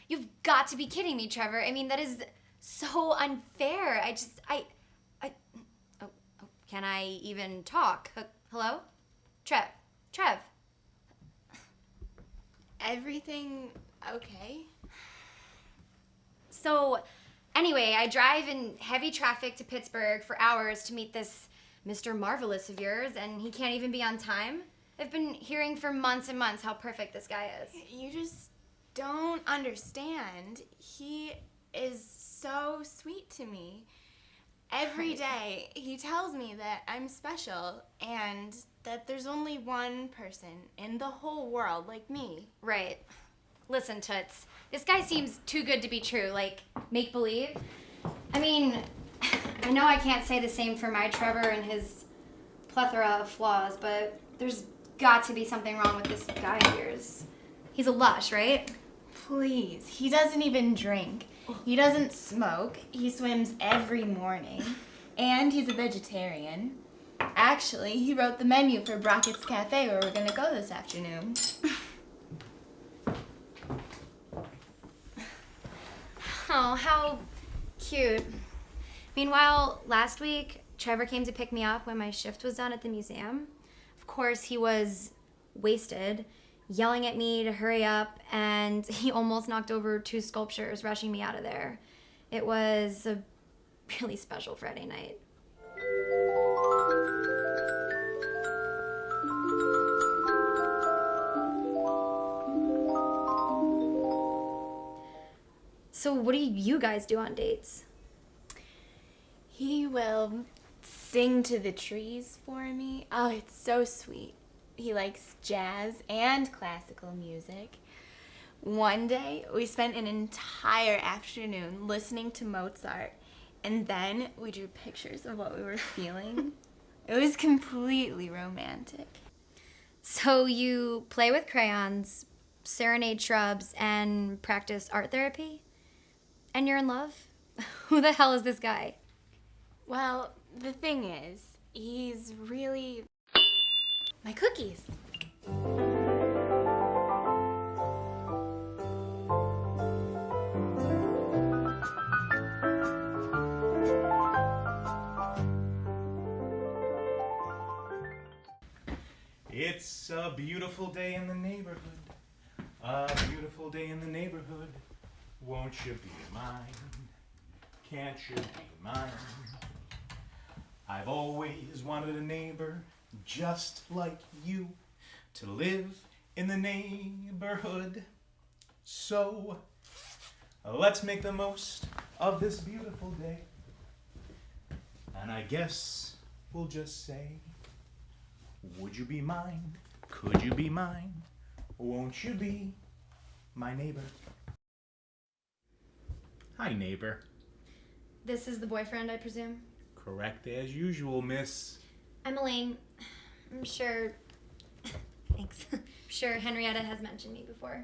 You've got to be kidding me, Trevor. I mean, that is so unfair. Oh, can I even talk? Hello? Trev. Everything okay? So, anyway, I drive in heavy traffic to Pittsburgh for hours to meet this Mr. Marvelous of yours, and he can't even be on time. I've been hearing for months and months how perfect this guy is. You just don't understand. He is so sweet to me. Every day he tells me that I'm special and that there's only one person in the whole world like me. Right. Listen, Toots, this guy seems too good to be true, like make-believe. I mean, I know I can't say the same for my Trevor and his plethora of flaws, but there's got to be something wrong with this guy of yours. He's a lush, right? Please, he doesn't even drink. He doesn't smoke. He swims every morning. And he's a vegetarian. Actually, he wrote the menu for Brockett's Cafe where we're going to go this afternoon. Oh, how cute. Meanwhile, last week, Trevor came to pick me up when my shift was done at the museum. Of course, he was wasted, yelling at me to hurry up, and he almost knocked over 2 sculptures, rushing me out of there. It was a really special Friday night. So what do you guys do on dates? He will sing to the trees for me. Oh, it's so sweet. He likes jazz and classical music. One day, we spent an entire afternoon listening to Mozart, and then we drew pictures of what we were feeling. It was completely romantic. So you play with crayons, serenade shrubs, and practice art therapy? And you're in love? Who the hell is this guy? Well, the thing is, he's really... my cookies. It's a beautiful day in the neighborhood. A beautiful day in the neighborhood. Won't you be mine? Can't you be mine? I've always wanted a neighbor just like you to live in the neighborhood. So let's make the most of this beautiful day. And I guess we'll just say, would you be mine? Could you be mine? Won't you be my neighbor? Hi, neighbor. This is the boyfriend, I presume? Correct as usual, miss. I'm Elaine. I'm sure... Thanks. I'm sure Henrietta has mentioned me before.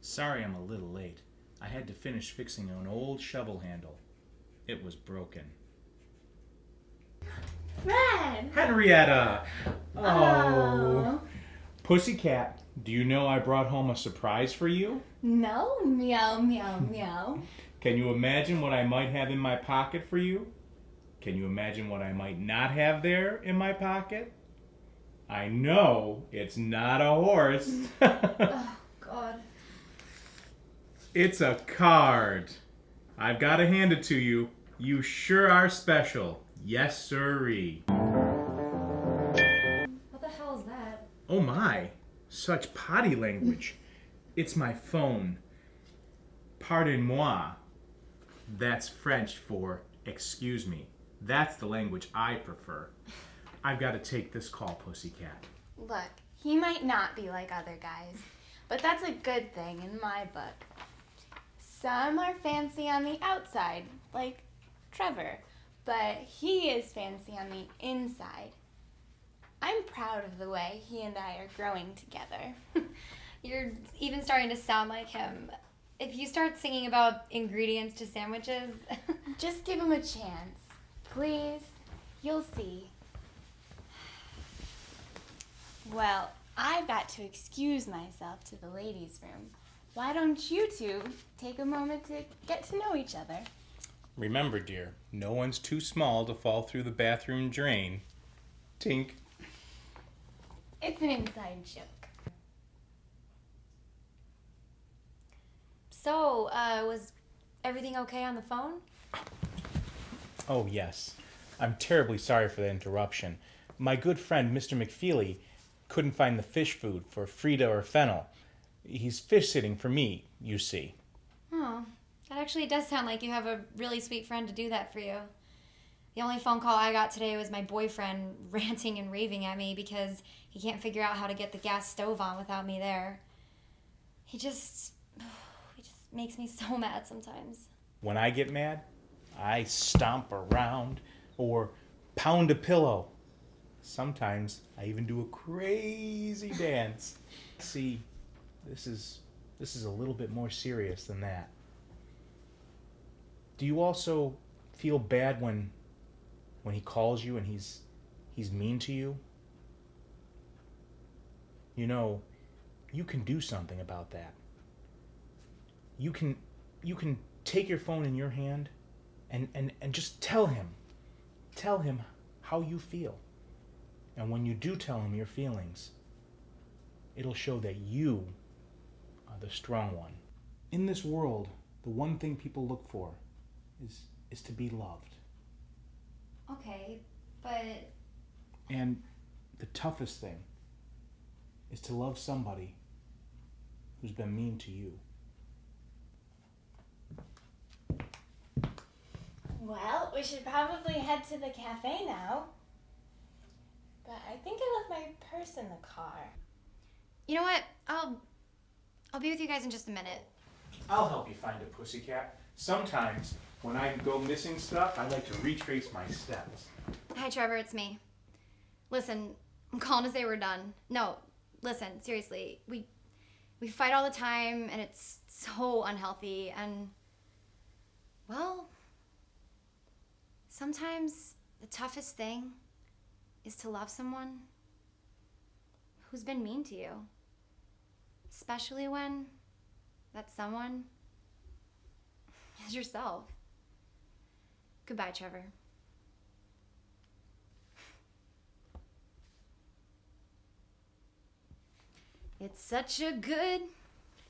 Sorry I'm a little late. I had to finish fixing an old shovel handle. It was broken. Fred! Henrietta! Oh. Pussycat, do you know I brought home a surprise for you? No, meow, meow, meow. Can you imagine what I might have in my pocket for you? Can you imagine what I might not have there in my pocket? I know it's not a horse. Oh, God. It's a card. I've got to hand it to you. You sure are special. Yes, sirree. What the hell is that? Oh my, such potty language. It's my phone. Pardon-moi. That's French for excuse me. That's the language I prefer. I've got to take this call, Pussycat. Look, he might not be like other guys, but that's a good thing in my book. Some are fancy on the outside, like Trevor, but he is fancy on the inside. I'm proud of the way he and I are growing together. You're even starting to sound like him. If you start singing about ingredients to sandwiches... Just give him a chance. Please, you'll see. Well, I've got to excuse myself to the ladies' room. why don't you two take a moment to get to know each other? Remember, dear, no one's too small to fall through the bathroom drain. Tink. It's an inside joke. So, was everything okay on the phone? Oh, yes. I'm terribly sorry for the interruption. My good friend, Mr. McFeely, couldn't find the fish food for Frida or Fennel. He's fish sitting for me, you see. Oh, that actually does sound like you have a really sweet friend to do that for you. The only phone call I got today was my boyfriend ranting and raving at me because he can't figure out how to get the gas stove on without me there. He just makes me so mad sometimes. When I get mad, I stomp around or pound a pillow. Sometimes I even do a crazy dance. See, this is a little bit more serious than that. Do you also feel bad when he calls you and he's mean to you? You know, you can do something about that. You can take your phone in your hand and just tell him how you feel. And when you do tell him your feelings, it'll show that you are the strong one. In this world, the one thing people look for is to be loved. Okay, but... And the toughest thing is to love somebody who's been mean to you. Well, we should probably head to the cafe now. But I think I left my purse in the car. You know what? I'll be with you guys in just a minute. I'll help you find a pussycat. Sometimes, when I go missing stuff, I like to retrace my steps. Hi, Trevor, it's me. Listen, I'm calling to say we're done. No, listen, seriously. We fight all the time, and it's so unhealthy, and, well, sometimes the toughest thing is to love someone who's been mean to you. Especially when that someone is yourself. Goodbye, Trevor. It's such a good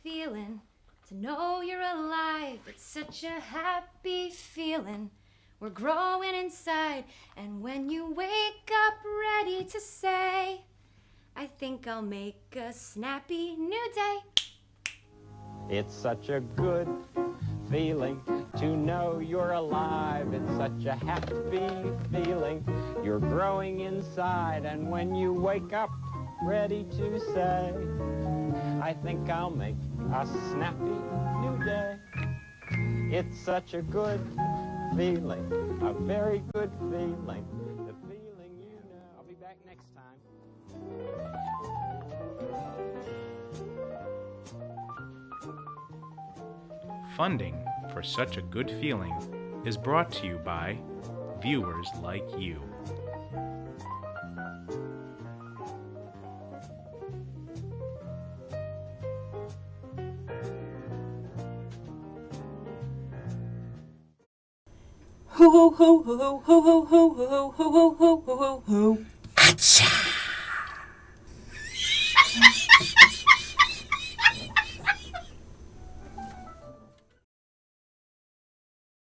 feeling to know you're alive. It's such a happy feeling. We're growing inside, and when you wake up ready to say, I think I'll make a snappy new day. It's such a good feeling to know you're alive. It's such a happy feeling. You're growing inside, and when you wake up ready to say, I think I'll make a snappy new day. It's such a good feeling, a very good feeling, the feeling you know. I'll be back next time. Funding for Such a Good Feeling is brought to you by viewers like you. Ho ho ho ho ho ho ho ho ho ho ho ho ho ho. Acha!